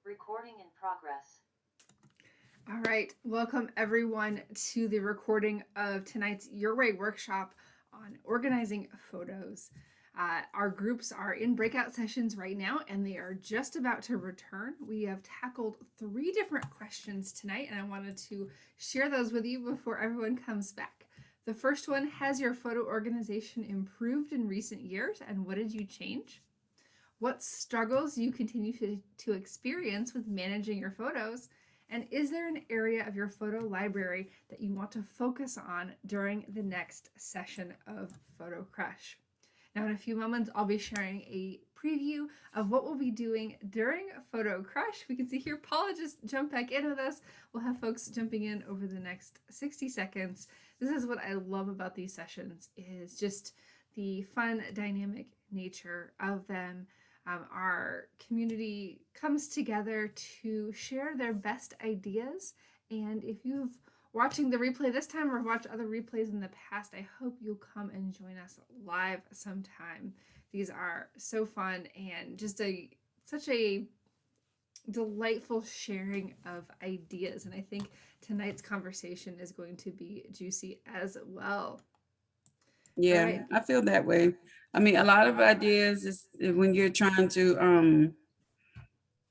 Recording in progress. All right, welcome everyone to the recording of tonight's Your Way workshop on organizing photos. Our groups are in breakout sessions right now and they are just about to return. We have tackled 3 different questions tonight and I wanted to share those with you before everyone comes back. The first one, has your photo organization improved in recent years and what did you change? What struggles you continue to experience with managing your photos? And is there an area of your photo library that you want to focus on during the next session of Photo Crush? Now, in a few moments, I'll be sharing a preview of what we'll be doing during Photo Crush. We can see here Paula just jumped back in with us. We'll have folks jumping in over the next 60 seconds. This is what I love about these sessions, is just the fun, dynamic nature of them. Our community comes together to share their best ideas. And if you've watching the replay this time or watched other replays in the past, I hope you'll come and join us live sometime. These are so fun and just such a delightful sharing of ideas. And I think tonight's conversation is going to be juicy as well. Yeah, right. I feel that way. I mean, a lot of ideas is when you're trying to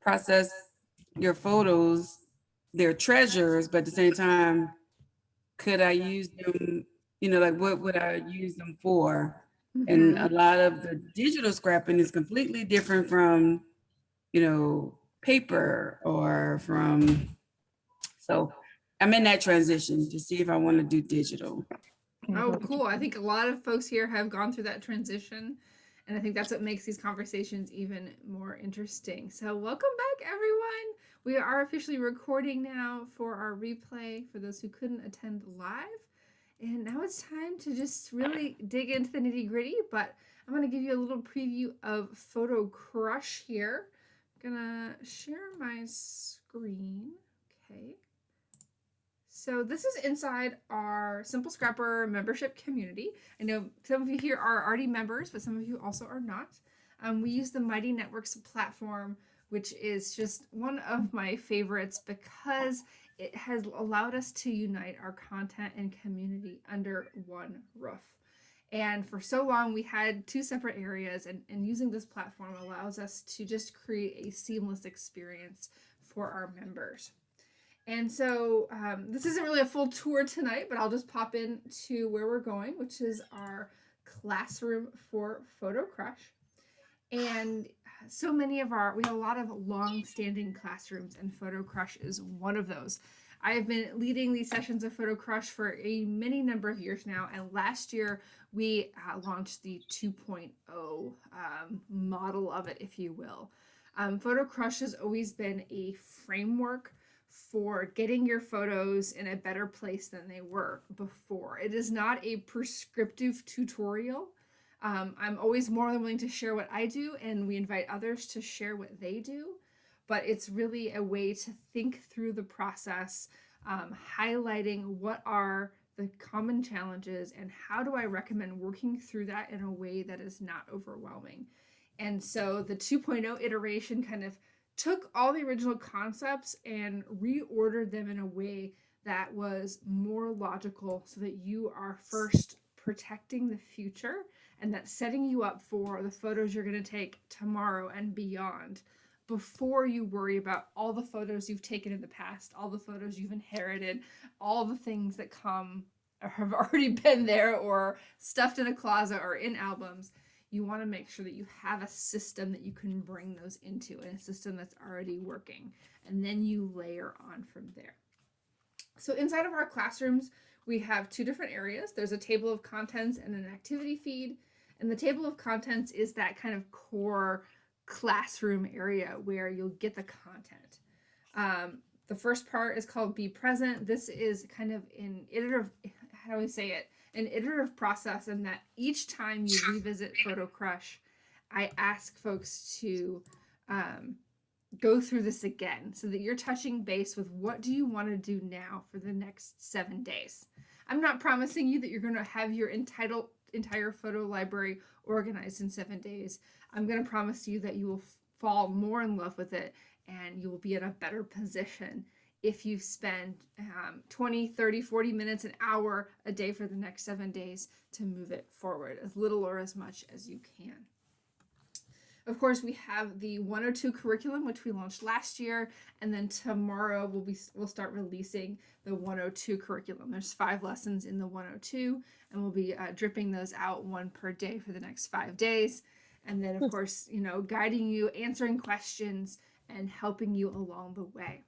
process your photos, they're treasures, but at the same time, could I use them, like what would I use them for? And a lot of the digital scrapping is completely different from, paper or so I'm in that transition to see if I want to do digital. Oh, cool. I think a lot of folks here have gone through that transition. And I think that's what makes these conversations even more interesting. So, welcome back, everyone. We are officially recording now for our replay for those who couldn't attend live. And now it's time to just really dig into the nitty gritty. But I'm going to give you a little preview of Photo Crush here. I'm going to share my screen. Okay. So this is inside our Simple Scrapper membership community. I know some of you here are already members, but some of you also are not. We use the Mighty Networks platform, which is just one of my favorites because it has allowed us to unite our content and community under one roof. And for so long, we had 2 separate areas, and using this platform allows us to just create a seamless experience for our members. And so this isn't really a full tour tonight, but I'll just pop into where we're going, which is our classroom for Photo Crush. And so many of we have a lot of long-standing classrooms, and Photo Crush is one of those. I have been leading these sessions of Photo Crush for a many number of years now, and last year we launched the 2.0 model of it, if you will. Photo Crush has always been a framework for getting your photos in a better place than they were before. It is not a prescriptive tutorial. I'm always more than willing to share what I do, and we invite others to share what they do. But it's really a way to think through the process, highlighting what are the common challenges and how do I recommend working through that in a way that is not overwhelming. And so the 2.0 iteration kind of took all the original concepts and reordered them in a way that was more logical so that you are first protecting the future and that's setting you up for the photos you're going to take tomorrow and beyond before you worry about all the photos you've taken in the past, all the photos you've inherited, all the things that come or have already been there or stuffed in a closet or in albums. You want to make sure that you have a system that you can bring those into and a system that's already working. And then you layer on from there. So inside of our classrooms, we have 2 different areas. There's a table of contents and an activity feed. And the table of contents is that kind of core classroom area where you'll get the content. The first part is called Be Present. This is kind of an iterative, how do we say it? An iterative process, and that each time you revisit Photo Crush, I ask folks to go through this again so that you're touching base with what do you want to do now for the next 7 days. I'm not promising you that you're going to have your entire photo library organized in 7 days. I'm going to promise you that you will fall more in love with it and you will be in a better position if you spend 20, 30, 40 minutes, an hour a day for the next 7 days to move it forward, as little or as much as you can. Of course, we have the 102 curriculum, which we launched last year, and then tomorrow we'll start releasing the 102 curriculum. There's 5 lessons in the 102, and we'll be dripping those out 1 per day for the next 5 days. And then, of course, guiding you, answering questions, and helping you along the way.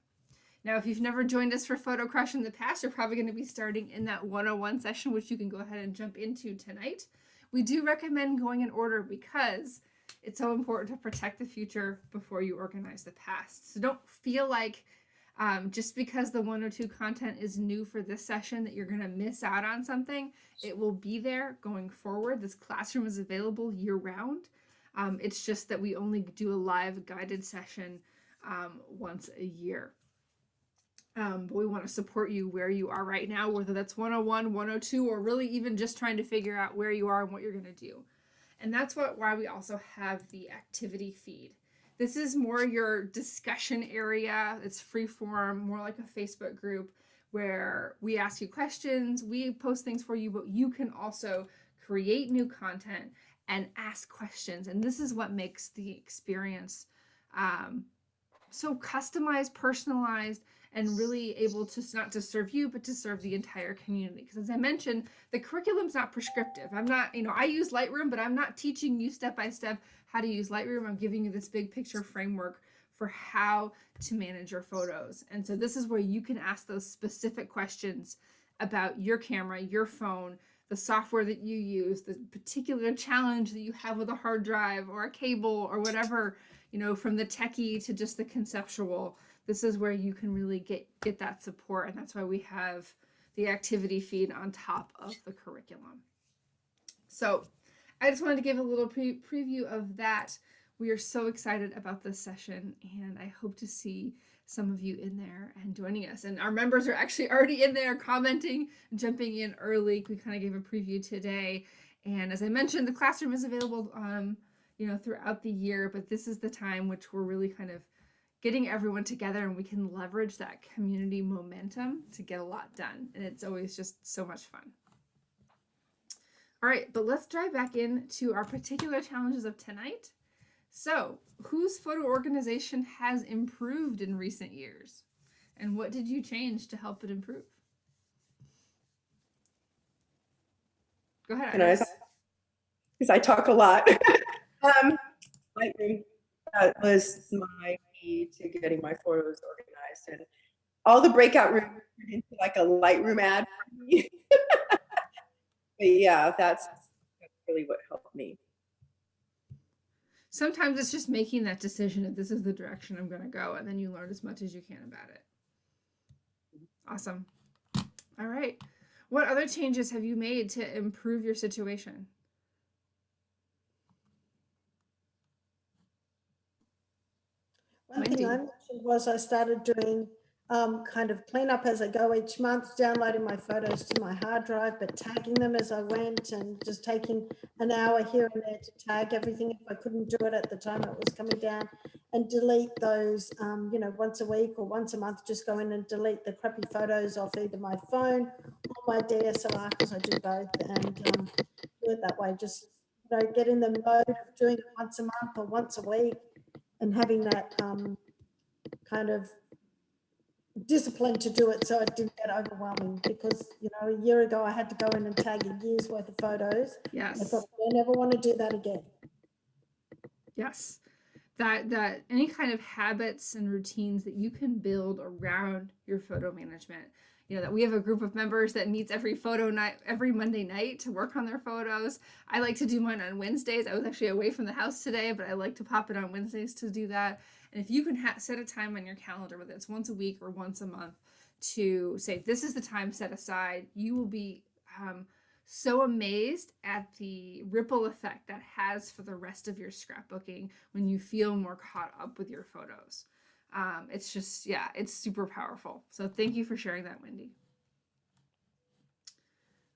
Now, if you've never joined us for Photo Crush in the past, you're probably going to be starting in that 101 session, which you can go ahead and jump into tonight. We do recommend going in order because it's so important to protect the future before you organize the past. So don't feel like just because the 102 content is new for this session that you're going to miss out on something. It will be there going forward. This classroom is available year-round. It's just that we only do a live guided session once a year. But we want to support you where you are right now, whether that's 101, 102, or really even just trying to figure out where you are and what you're going to do. And that's why we also have the activity feed. This is more your discussion area. It's free form, more like a Facebook group where we ask you questions, we post things for you, but you can also create new content and ask questions. And this is what makes the experience so customized, personalized, and really able to not to serve you, but to serve the entire community. Because as I mentioned, the curriculum's not prescriptive. I'm not, I use Lightroom, but I'm not teaching you step by step how to use Lightroom. I'm giving you this big picture framework for how to manage your photos. And so this is where you can ask those specific questions about your camera, your phone, the software that you use, the particular challenge that you have with a hard drive or a cable or whatever, from the techie to just the conceptual. This is where you can really get that support. And that's why we have the activity feed on top of the curriculum. So I just wanted to give a little preview of that. We are so excited about this session, and I hope to see some of you in there and joining us. And our members are actually already in there commenting, jumping in early. We kind of gave a preview today. And as I mentioned, the classroom is available throughout the year, but this is the time which we're really kind of getting everyone together, and we can leverage that community momentum to get a lot done. And it's always just so much fun. All right, but let's dive back into our particular challenges of tonight. So, whose photo organization has improved in recent years? And what did you change to help it improve? Go ahead, Iris. Because I talk a lot. Lightroom was my key to getting my photos organized, and all the breakout rooms turned into like a Lightroom ad for me. But yeah, that's really what helped me. Sometimes it's just making that decision that this is the direction I'm going to go, and then you learn as much as you can about it. Awesome. All right. What other changes have you made to improve your situation? One thing I mentioned was I started doing kind of cleanup as I go each month, downloading my photos to my hard drive, but tagging them as I went and just taking an hour here and there to tag everything if I couldn't do it at the time it was coming down, and delete those, once a week or once a month, just go in and delete the crappy photos off either my phone or my DSLR, because I do both, and do it that way. Just, get in the mode of doing it once a month or once a week, and having that kind of discipline to do it so it didn't get overwhelming, because a year ago I had to go in and tag a year's worth of photos. Yes. I thought, I never want to do that again. Yes. That any kind of habits and routines that you can build around your photo management. That we have a group of members that meets every Monday night to work on their photos. I like to do mine on Wednesdays. I was actually away from the house today, but I like to pop it on Wednesdays to do that. And if you can set a time on your calendar, whether it's once a week or once a month, to say, this is the time set aside, you will be so amazed at the ripple effect that has for the rest of your scrapbooking when you feel more caught up with your photos. It's just, it's super powerful. So thank you for sharing that, Wendy.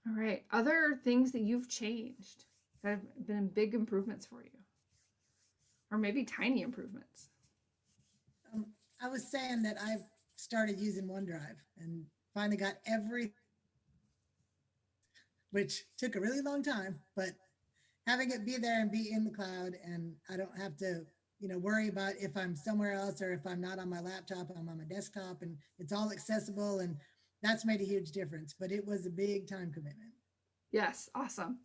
All right. Other things that you've changed that have been big improvements for you, or maybe tiny improvements. I was saying that I've started using OneDrive and finally got which took a really long time, but having it be there and be in the cloud, and I don't have to, worry about if I'm somewhere else or if I'm not on my laptop, I'm on my desktop, and it's all accessible, and that's made a huge difference, but it was a big time commitment. Yes, awesome.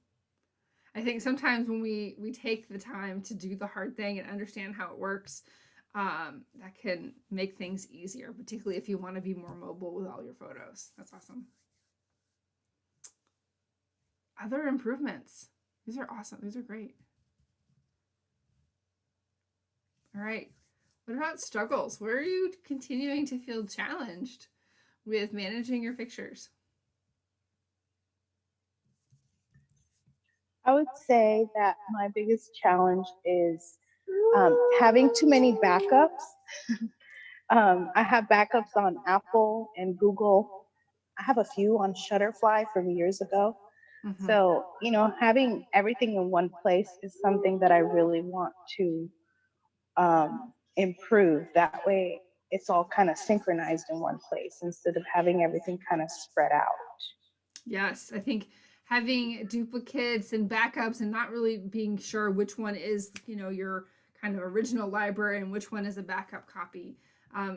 I think sometimes when we take the time to do the hard thing and understand how it works, that can make things easier, particularly if you want to be more mobile with all your photos. That's awesome. Other improvements. These are awesome. These are great. All right. What about struggles? Where are you continuing to feel challenged with managing your pictures? I would say that my biggest challenge is having too many backups. I have backups on Apple and Google. I have a few on Shutterfly from years ago. Mm-hmm. So, having everything in one place is something that I really want to improve. That way, it's all kind of synchronized in one place instead of having everything kind of spread out. Yes, I think having duplicates and backups and not really being sure which one is, your kind of original library and which one is a backup copy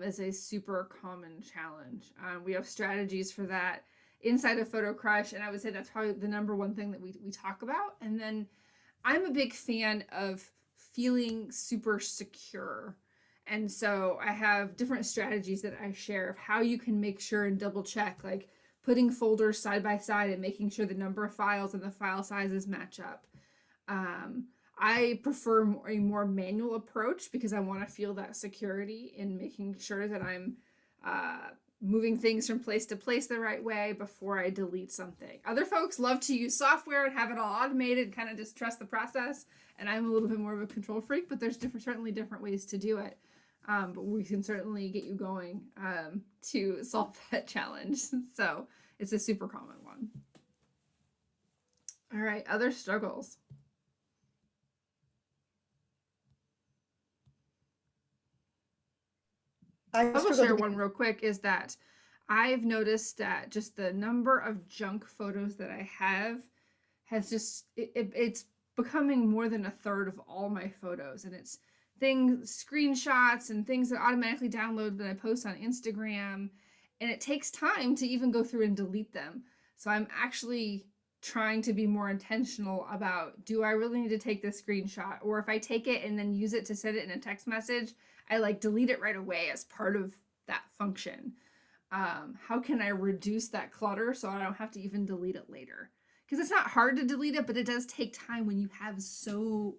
is a super common challenge. We have strategies for that inside of Photo Crush, and I would say that's probably the number one thing that we talk about. And then I'm a big fan of feeling super secure. And so I have different strategies that I share of how you can make sure and double check, like putting folders side by side and making sure the number of files and the file sizes match up. I prefer a more manual approach because I want to feel that security in making sure that I'm moving things from place to place the right way before I delete something. Other folks love to use software and have it all automated and kind of just trust the process. And I'm a little bit more of a control freak, but there's certainly different ways to do it. But we can certainly get you going to solve that challenge. So it's a super common one. All right, other struggles. I will share one real quick is that I've noticed that just the number of junk photos that I have has just, it's becoming more than a third of all my photos. And it's screenshots and things that automatically download when I post on Instagram. And it takes time to even go through and delete them. So I'm actually trying to be more intentional about, do I really need to take this screenshot? Or if I take it and then use it to send it in a text message, I delete it right away as part of that function. How can I reduce that clutter so I don't have to even delete it later? Because it's not hard to delete it, but it does take time when you have so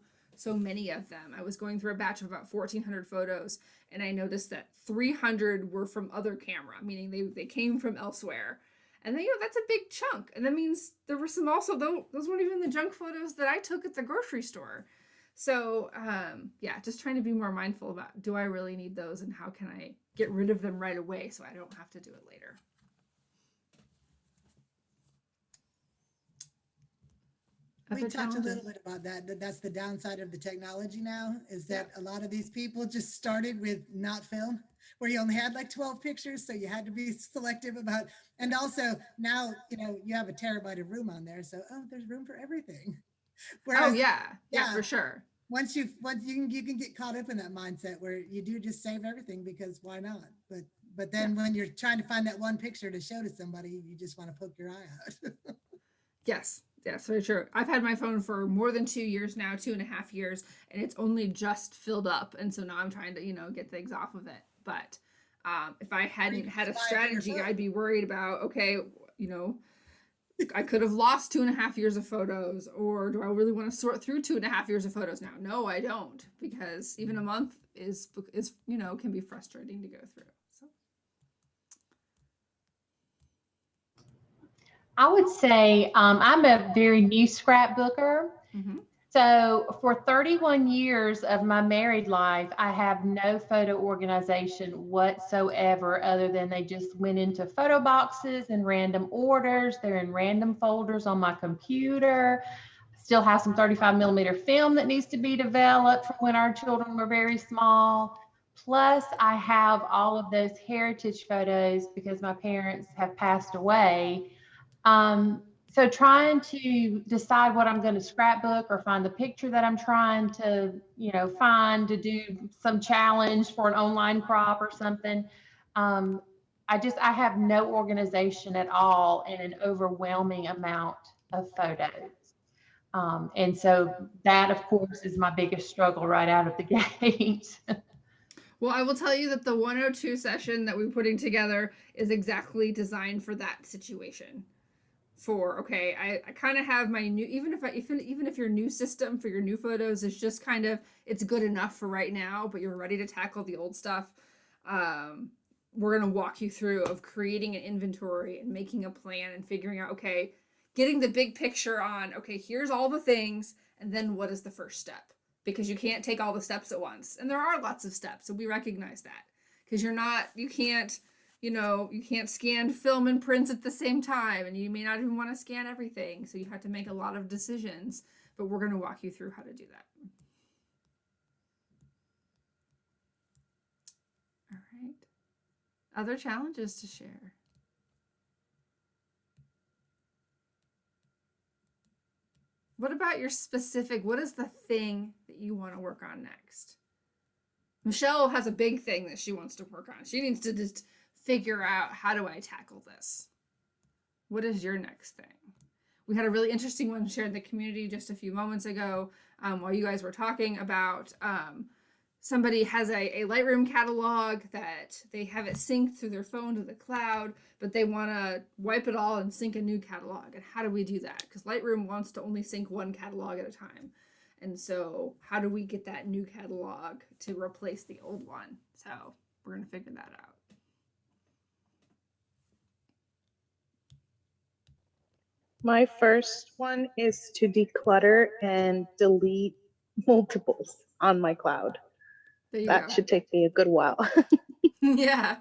many of them. I was going through a batch of about 1,400 photos, and I noticed that 300 were from other camera, meaning they came from elsewhere. And then, that's a big chunk. And that means there were some also, those weren't even the junk photos that I took at the grocery store. So, just trying to be more mindful about, do I really need those and how can I get rid of them right away so I don't have to do it later? We talked a little bit about that. That's the downside of the technology now, is that a lot of these people just started with not film, where you only had like 12 pictures, so you had to be selective about, and also now, you have a terabyte of room on there, so there's room for everything. Whereas, for sure. Once you can get caught up in that mindset where you do just save everything because why not? But then when you're trying to find that one picture to show to somebody, you just want to poke your eye out. Yes, very true. I've had my phone for more than 2 years now, 2.5 years, and it's only just filled up. And so now I'm trying to, get things off of it. But if I hadn't had a strategy, I'd be worried about, okay, I could have lost 2.5 years of photos, or do I really want to sort through 2.5 years of photos now? No, I don't, because even a month is can be frustrating to go through. So I would say I'm a very new scrapbooker. Mm-hmm. So for 31 years of my married life, I have no photo organization whatsoever, other than they just went into photo boxes in random orders. They're in random folders on my computer. Still have some 35mm film that needs to be developed from when our children were very small. Plus, I have all of those heritage photos because my parents have passed away. So trying to decide what I'm going to scrapbook or find the picture that I'm trying to, find to do some challenge for an online crop or something. I have no organization at all and an overwhelming amount of photos. And so that, of course, is my biggest struggle right out of the gate. Well, I will tell you that the 102 session that we're putting together is exactly designed for that situation. Okay, I kind of have my new, even if your new system for your new photos is just kind of, it's good enough for right now, but you're ready to tackle the old stuff. We're going to walk you through of creating an inventory and making a plan and figuring out, okay, getting the big picture on, okay, here's all the things, and then what is the first step? Because you can't take all the steps at once. And there are lots of steps, and we recognize that. Because you can't scan film and prints at the same time, and you may not even want to scan everything. So you have to make a lot of decisions, but we're going to walk you through how to do that. All right. Other challenges to share? What about your specific, what is the thing that you want to work on next? Michelle has a big thing that she wants to work on. She needs to just figure out, how do I tackle this? What is your next thing? We had a really interesting one shared in the community just a few moments ago while you guys were talking about somebody has a Lightroom catalog that they have it synced through their phone to the cloud, but they want to wipe it all and sync a new catalog. And how do we do that? Because Lightroom wants to only sync one catalog at a time. And so how do we get that new catalog to replace the old one? So we're going to figure that out. My first one is to declutter and delete multiples on my cloud. That should take me a good while. Yeah.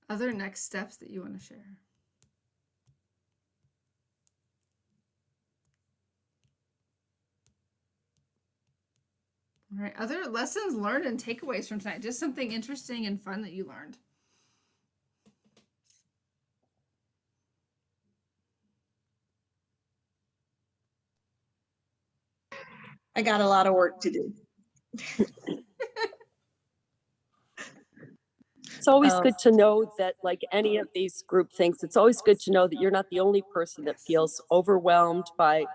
Other next steps that you want to share? All right. Other lessons learned and takeaways from tonight. Just something interesting and fun that you learned. I got a lot of work to do. It's always good to know that, like any of these group things, it's always good to know that you're not the only person that feels overwhelmed by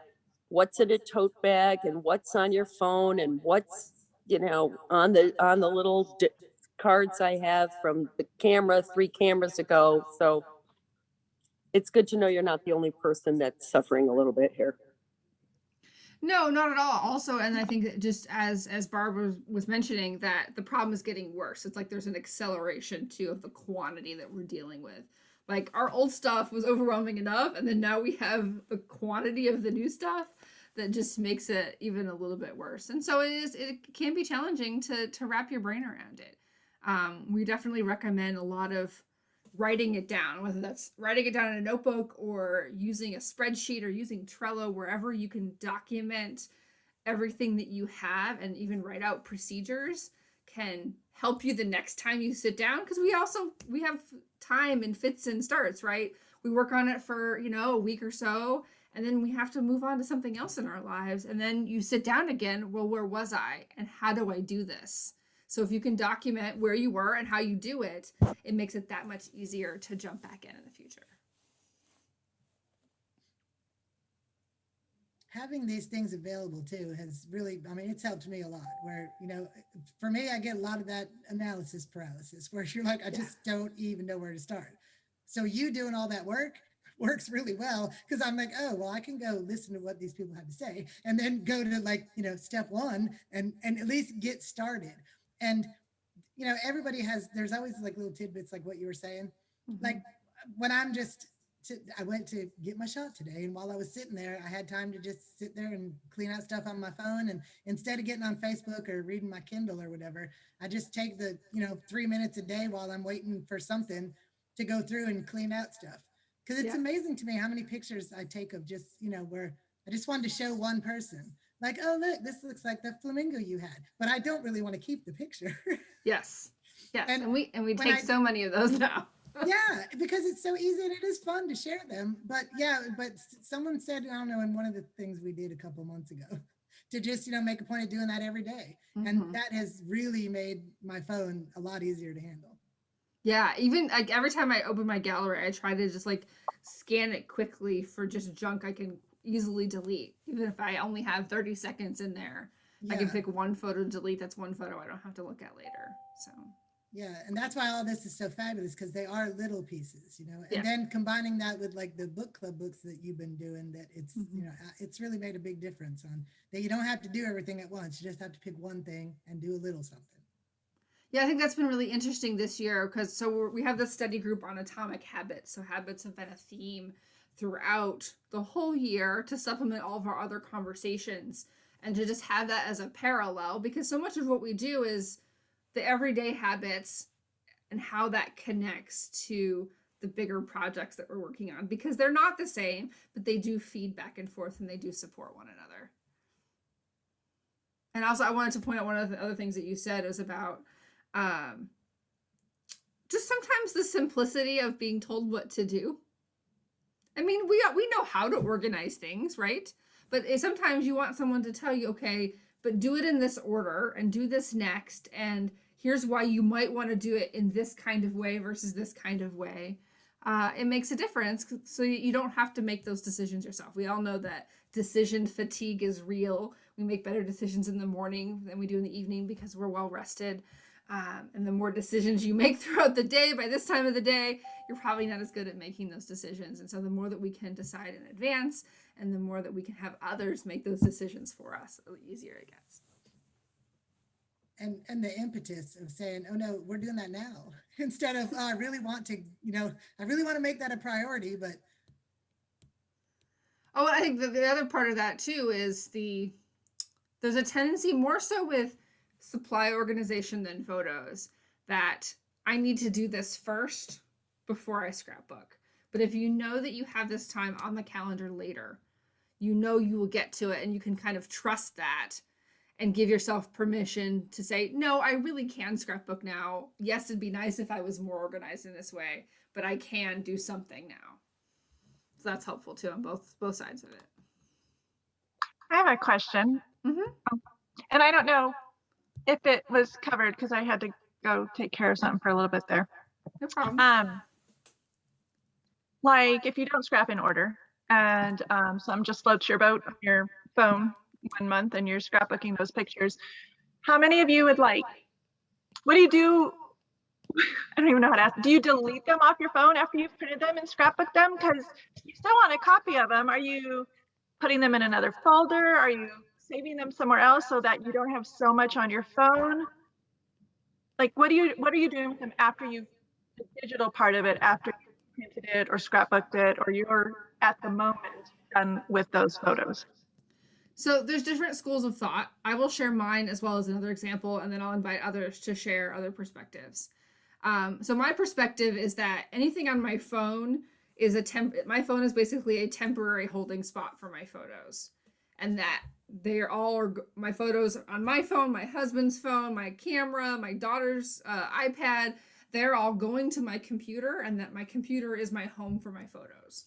what's in a tote bag and what's on your phone and what's, on the little cards I have from the camera 3 cameras ago. So it's good to know you're not the only person that's suffering a little bit here. No, not at all. Also, and I think that just as Barbara was mentioning, that the problem is getting worse. It's like there's an acceleration too of the quantity that we're dealing with. Like our old stuff was overwhelming enough, and then now we have the quantity of the new stuff that just makes it even a little bit worse. And so it can be challenging to wrap your brain around it. We definitely recommend a lot of writing it down, whether that's writing it down in a notebook or using a spreadsheet or using Trello, wherever you can document everything that you have and even write out procedures can help you the next time you sit down. Because we have time and fits and starts, right? We work on it for, a week or so, and then we have to move on to something else in our lives. And then you sit down again, well, where was I? And how do I do this? So if you can document where you were and how you do it, it makes it that much easier to jump back in the future. Having these things available too has really, it's helped me a lot where, for me, I get a lot of that analysis paralysis where you're like, I just don't even know where to start. So you doing all that work works really well because I'm like, oh, well, I can go listen to what these people have to say and then go to step 1 and at least get started. And, everybody there's always little tidbits like what you were saying. Mm-hmm. Like when I went to get my shot today. And while I was sitting there, I had time to just sit there and clean out stuff on my phone. And instead of getting on Facebook or reading my Kindle or whatever, I just take the, 3 minutes a day while I'm waiting for something to go through and clean out stuff. Because it's amazing to me how many pictures I take of just, where I just wanted to show one person. like, oh, look, this looks like the flamingo you had, but I don't really want to keep the picture. Yes. Yes. And And we when take I- so many of those now. Yeah, because it's so easy and it is fun to share them. But yeah, but someone said, I don't know, in one of the things we did a couple months ago, to just, make a point of doing that every day. And Mhm. that has really made my phone a lot easier to handle. Yeah, even like every time I open my gallery, I try to just like scan it quickly for just junk I can easily delete. Even if I only have 30 seconds in there, I can Yeah. pick one photo to delete. That's one photo I don't have to look at later. So Yeah, and that's why all this is so fabulous, because they are little pieces, and Yeah. then combining that with like the book club books that you've been doing, that it's, Mhm. it's really made a big difference on that. You don't have to do everything at once. You just have to pick one thing and do a little something. yeah, I think that's been really interesting this year because we have this study group on atomic habits. So habits have been a theme throughout the whole year to supplement all of our other conversations and to just have that as a parallel because so much of what we do is the everyday habits and how that connects to the bigger projects that we're working on because they're not the same, but they do feed back and forth and they do support one another. And also, I wanted to point out one of the other things that you said is about just sometimes the simplicity of being told what to do. I mean, we know how to organize things, right? But sometimes you want someone to tell you, okay, but do it in this order and do this next. And here's why you might want to do it in this kind of way versus this kind of way. It makes a difference. So you don't have to make those decisions yourself. We all know that decision fatigue is real. We make better decisions in the morning than we do in the evening because we're well rested. And the more decisions you make throughout the day, by this time of the day, you're probably not as good at making those decisions. And so the more that we can decide in advance and the more that we can have others make those decisions for us, the easier it gets. And the impetus of saying, oh no, we're doing that now, instead of, I really want to, I really want to make that a priority, but. Oh, I think the other part of that too is there's a tendency more so with supply organization than photos that I need to do this first before I scrapbook. But if you know that you have this time on the calendar later, you know you will get to it and you can kind of trust that and give yourself permission to say, no, I really can scrapbook now. Yes, it'd be nice if I was more organized in this way, but I can do something now. So that's helpful too on both sides of it. I have a question. And I don't know if it was covered because I had to go take care of something for a little bit there. No problem. Like if you don't scrap in order and some just floats your boat on your phone 1 month and you're scrapbooking those pictures, how many of you would what do you do? I don't even know how to ask. Do you delete them off your phone after you've printed them and scrapbooked them? Because you still want a copy of them. Are you putting them in another folder? Are you saving them somewhere else so that you don't have so much on your phone? Like, what are you doing with them after you've the digital part of it, after you printed it or scrapbooked it, or you're at the moment done with those photos? So there's different schools of thought. I will share mine as well as another example, and then I'll invite others to share other perspectives. So my perspective is that anything on my phone is my phone is basically a temporary holding spot for my photos, and that they're all my photos on my phone, my husband's phone, my camera, my daughter's iPad. They're all going to my computer, and that my computer is my home for my photos.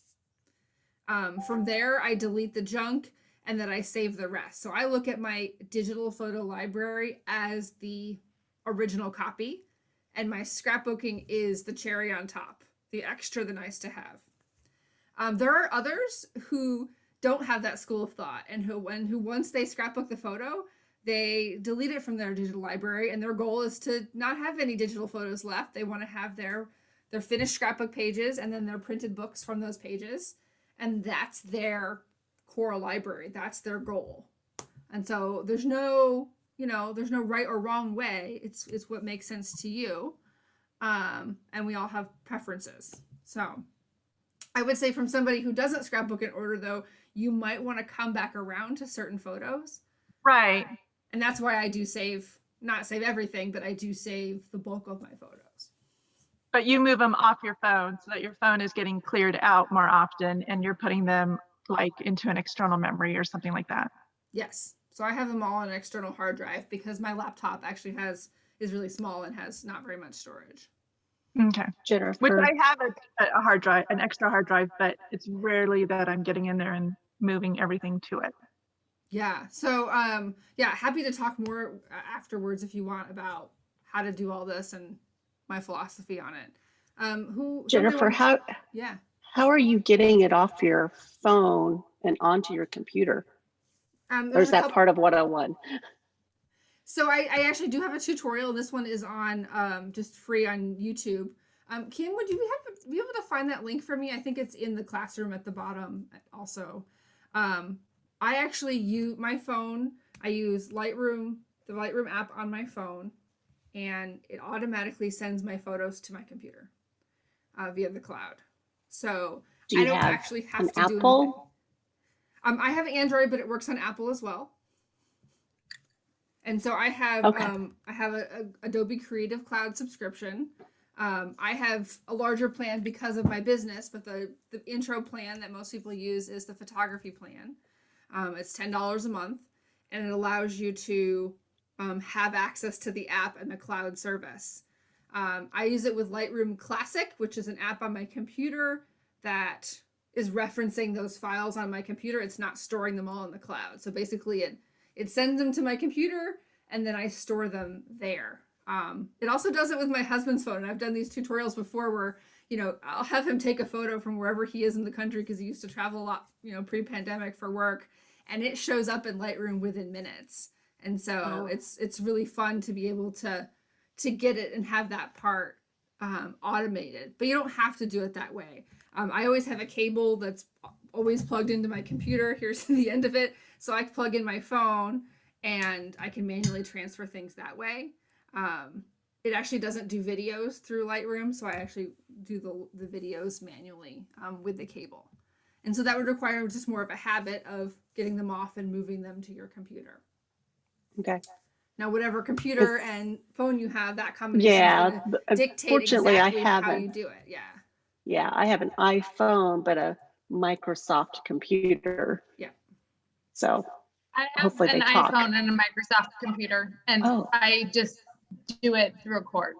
From there, I delete the junk, and then I save the rest. So I look at my digital photo library as the original copy, and my scrapbooking is the cherry on top, the extra, the nice to have. There are others who don't have that school of thought, and who once they scrapbook the photo, they delete it from their digital library, and their goal is to not have any digital photos left. They want to have their finished scrapbook pages and then their printed books from those pages, and that's their core library. That's their goal. And so there's no right or wrong way. It's what makes sense to you. And we all have preferences. So I would say from somebody who doesn't scrapbook in order, though, you might want to come back around to certain photos. Right. And that's why I do not save everything, but I do save the bulk of my photos. But you move them off your phone so that your phone is getting cleared out more often and you're putting them like into an external memory or something like that. Yes. So I have them all on an external hard drive because my laptop actually is really small and has not very much storage. Okay. Which Jennifer, I have a hard drive, an extra hard drive, but it's rarely that I'm getting in there and moving everything to it. Yeah. So yeah, happy to talk more afterwards if you want about how to do all this and my philosophy on it. Jennifer, yeah. how are you getting it off your phone and onto your computer? Or is that part of 101? So I actually do have a tutorial. This one is on just free on YouTube. Kim, would you be able to find that link for me? I think it's in the classroom at the bottom also. I actually use my phone. I use Lightroom, the Lightroom app on my phone, and it automatically sends my photos to my computer via the cloud. So I don't actually have to do anything. I have Android, but it works on Apple as well. And so I have a Adobe Creative Cloud subscription. I have a larger plan because of my business, but the intro plan that most people use is the photography plan. It's $10 a month, and it allows you to have access to the app and the cloud service. I use it with Lightroom Classic, which is an app on my computer that is referencing those files on my computer. It's not storing them all in the cloud. So basically it sends them to my computer and then I store them there. It also does it with my husband's phone. And I've done these tutorials before where, I'll have him take a photo from wherever he is in the country because he used to travel a lot, pre-pandemic for work. And it shows up in Lightroom within minutes. And so it's really fun to be able to get it and have that part automated. But you don't have to do it that way. I always have a cable that's always plugged into my computer. Here's the end of it. So I plug in my phone and I can manually transfer things that way. It actually doesn't do videos through Lightroom. So I actually do the videos manually with the cable. And so that would require just more of a habit of getting them off and moving them to your computer. Okay. Now, whatever computer and phone you have, that combination is going to dictate exactly how you do it. Yeah. Yeah, I have an iPhone, but a Microsoft computer. Yeah. So I have an iPhone and a Microsoft computer, and I just do it through a cord.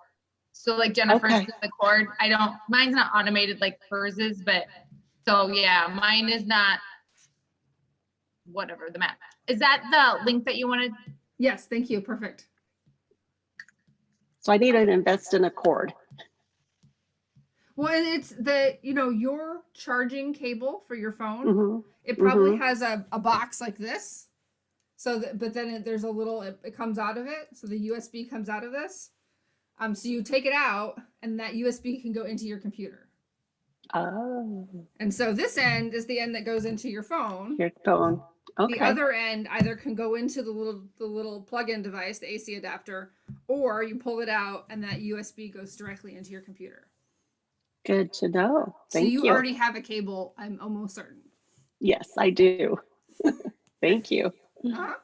So like Jennifer's through the cord. Mine's not automated like hers is, but so yeah, mine is not whatever the map. Is that the link that you wanted? Yes, thank you. Perfect. So I need to invest in a cord. Well, and it's your charging cable for your phone. It probably has a box like this. So, but then there's a little, it comes out of it. So the USB comes out of this. So you take it out and that USB can go into your computer. Oh. And so this end is the end that goes into your phone. Your phone. Okay. The other end either can go into the little plug-in device, the AC adapter, or you pull it out and that USB goes directly into your computer. Good to know. Thank you. So you already have a cable, I'm almost certain. Yes, I do. Thank you. I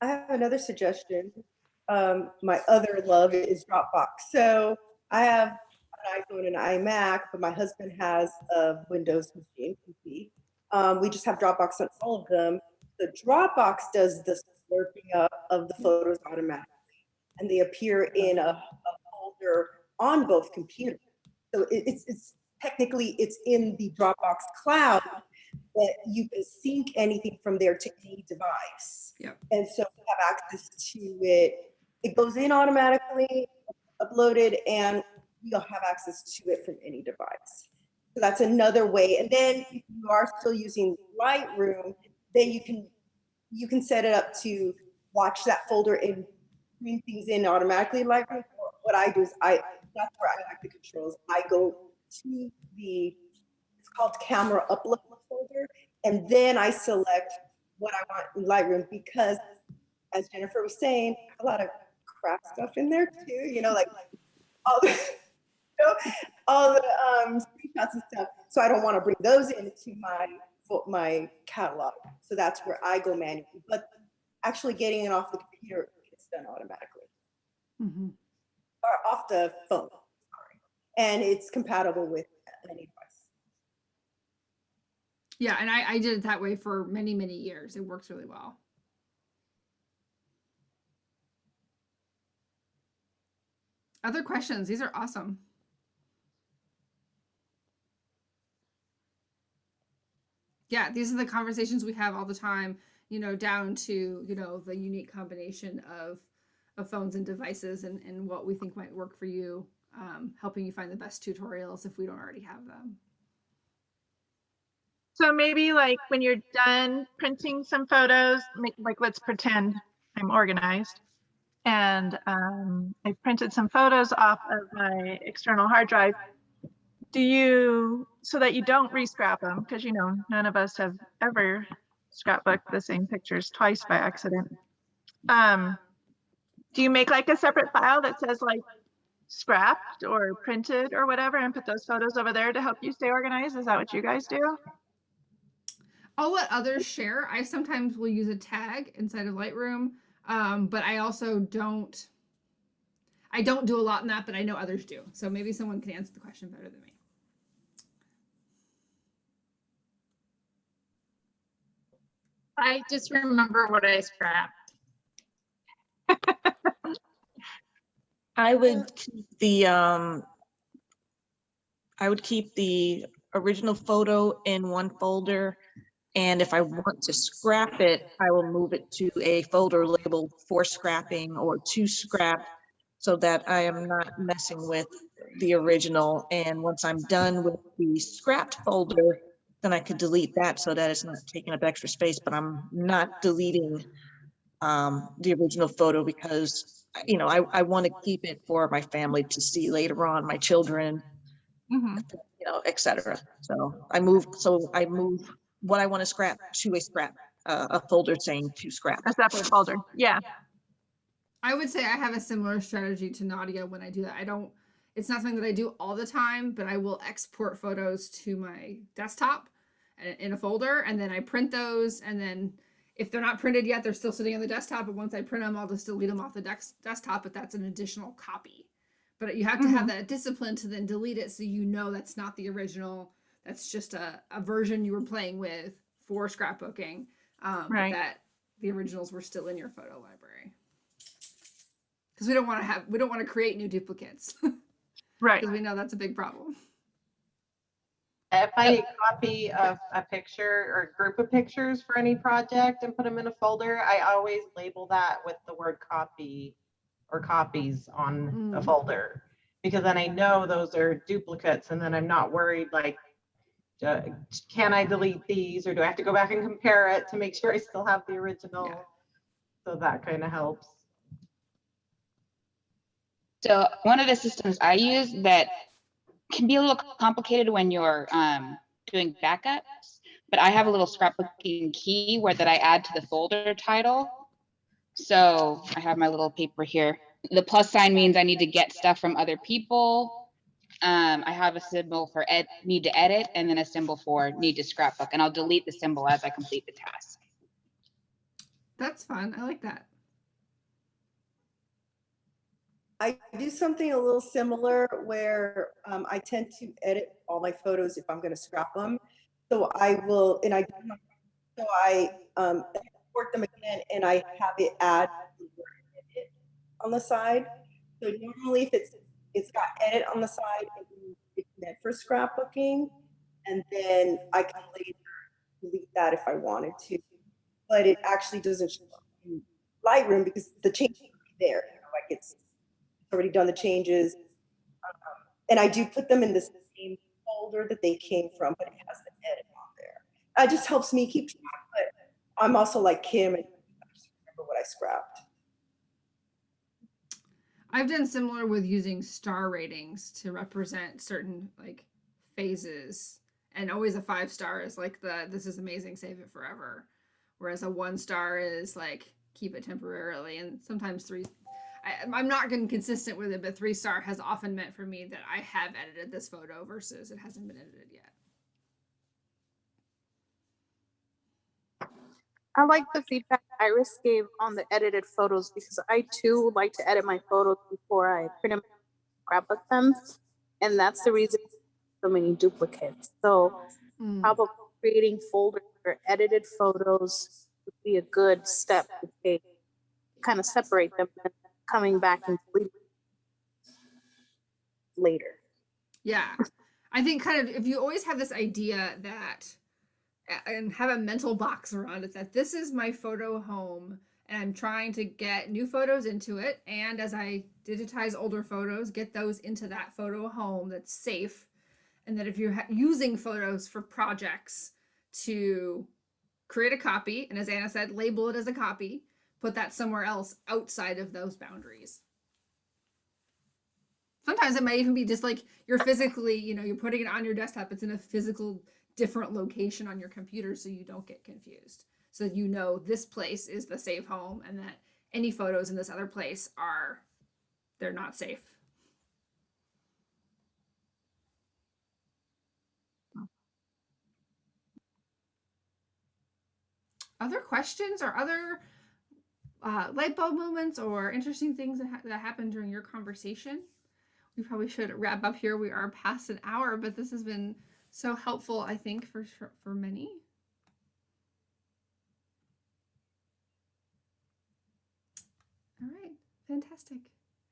have another suggestion. My other love is Dropbox. So I have an iPhone and an iMac, but my husband has a Windows machine, PC. We just have Dropbox on all of them. The Dropbox does the slurping up of the photos automatically, and they appear in a folder on both computers. So it's technically it's in the Dropbox cloud, but you can sync anything from there to any device. Yep. And so you have access to it. It goes in automatically, uploaded, and you'll have access to it from any device. So that's another way. And then if you are still using Lightroom, then you can set it up to watch that folder and bring things in automatically in Lightroom. What I do is that's where I like the controls. I go to it's called camera upload folder, and then I select what I want in Lightroom because, as Jennifer was saying, a lot of crap stuff in there too. Like all the screenshots and stuff. So I don't want to bring those into my catalog. So that's where I go manually. But actually getting it off the computer gets done automatically. Or off the phone. Sorry. And it's compatible with any device. Yeah, and I did it that way for many, many years. It works really well. Other questions? These are awesome. Yeah, these are the conversations we have all the time, you know, down to, you know, the unique combination of phones and devices and what we think might work for you, helping you find the best tutorials if we don't already have them. So maybe like when you're done printing some photos, like let's pretend I'm organized and I've printed some photos off of my external hard drive. Do you, so that you don't re-scrap them, because you know, none of us have ever scrapbooked the same pictures twice by accident. Do you make like a separate file that says like scrapped or printed or whatever and put those photos over there to help you stay organized? Is that what you guys do? I'll let others share. I sometimes will use a tag inside of Lightroom, but I also don't do a lot in that, but I know others do. So maybe someone can answer the question better than me. I just remember what I scrapped. I would keep the original photo in one folder, and if I want to scrap it, I will move it to a folder labeled for scrapping or to scrap, so that I am not messing with the original. And once I'm done with the scrapped folder, then I could delete that so that it's not taking up extra space, but I'm not deleting the original photo because, you know, I want to keep it for my family to see later on, my children, you know, etc. So I move what I want to scrap to a folder saying to scrap. A separate folder. Yeah. I would say I have a similar strategy to Nadia when I do that. It's not something that I do all the time, but I will export photos to my desktop in a folder, and then I print those, and then if they're not printed yet, they're still sitting on the desktop, but once I print them, I'll just delete them off the desktop, but that's an additional copy. But you have to have that discipline to then delete it so you know that's not the original, that's just a version you were playing with for scrapbooking, right. But that the originals were still in your photo library. Because we don't want to create new duplicates. Right. Because we know that's a big problem. If I copy a picture or a group of pictures for any project and put them in a folder, I always label that with the word copy or copies on a folder, because then I know those are duplicates, and then I'm not worried like, can I delete these, or do I have to go back and compare it to make sure I still have the original? Yeah. So that kind of helps. So one of the systems I use that can be a little complicated when you're doing backups, but I have a little scrapbooking key that I add to the folder title. So I have my little paper here. The plus sign means I need to get stuff from other people. I have a symbol for need to edit, and then a symbol for need to scrapbook, and I'll delete the symbol as I complete the task. That's fun. I like that. I do something a little similar where I tend to edit all my photos if I'm going to scrap them. So I will, and I export them again, and I have it add the word edit on the side. So normally, if it's got edit on the side, it's meant for scrapbooking, and then I can later delete that if I wanted to. But it actually doesn't show up in Lightroom because the changes are there. You know, like it's already done the changes, and I do put them in the same folder that they came from, but it has the edit on there. It just helps me keep track, but I'm also like Kim and I just remember what I scrapped. I've done similar with using star ratings to represent certain like phases, and always a 5-star is like this is amazing, save it forever, whereas a 1-star is like keep it temporarily, and sometimes 3. I'm not getting consistent with it, but 3-star has often meant for me that I have edited this photo versus it hasn't been edited yet. I like the feedback Iris gave on the edited photos, because I too like to edit my photos before I print them, scrapbook them, and that's the reason so many duplicates. So probably creating folders for edited photos would be a good step to take, kind of separate them and coming back and deleting. later. Yeah. I think kind of if you always have this idea that, and have a mental box around it, that this is my photo home and I'm trying to get new photos into it. And as I digitize older photos, get those into that photo home that's safe. And that if you're using photos for projects, to create a copy, and as Anna said, label it as a copy, put that somewhere else outside of those boundaries. Sometimes it might even be just like you're physically, you're putting it on your desktop. It's in a physical different location on your computer so you don't get confused. So this place is the safe home and that any photos in this other place they're not safe. Other questions or other light bulb moments or interesting things that happened during your conversation? We probably should wrap up here. We are past an hour, but this has been so helpful, I think, for many. All right, fantastic.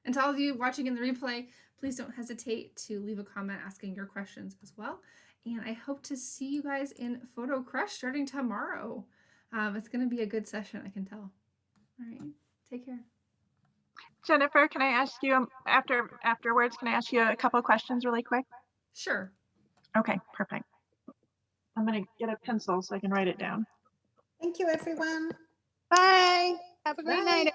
And to all of you watching in the replay, please don't hesitate to leave a comment asking your questions as well. And I hope to see you guys in Photo Crush starting tomorrow. It's going to be a good session, I can tell. All right, take care. Jennifer, can I ask you afterwards, can I ask you a couple of questions really quick? Sure. Okay, perfect. I'm going to get a pencil so I can write it down. Thank you, everyone. Bye. Have a great Bye. night.